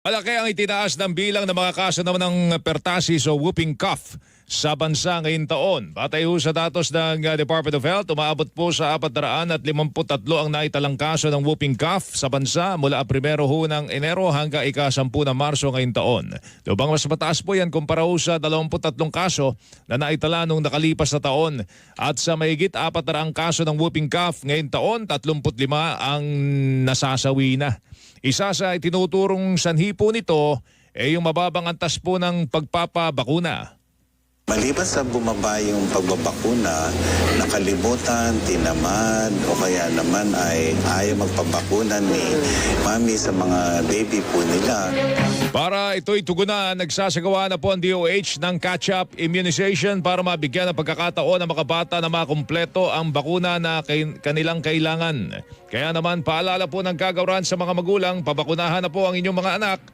Malaki ang itinaas ng bilang ng mga kaso naman ng pertussis o whooping cough sa bansa ngayong taon. Batay ho sa datos ng Department of Health, umaabot po sa 453 ang naitalang kaso ng whooping cough sa bansa mula 1 ng Enero hanggang ika-10 ng Marso ngayong taon. Lubang mas mataas po yan kumpara ho sa 23 kaso na naitala nung nakalipas na taon. At sa mahigit 400 kaso ng whooping cough ngayong taon, 35 ang nasasawi na. Isa sa itinuturong sanhi po nito ay yung mababang antas po ng pagpapabakuna. Maliban sa bumaba yung pagbabakuna, nakalimutan, tinamad, o kaya naman ay ayaw magpabakuna ni mami sa mga baby po nila. Para ito'y tugunan, nagsasagawa na po ang DOH ng catch-up immunization para mabigyan ng pagkakataon ng mga bata na makumpleto ang bakuna na kanilang kailangan. Kaya naman paalala po ng kagawaran sa mga magulang, pabakunahan na po ang inyong mga anak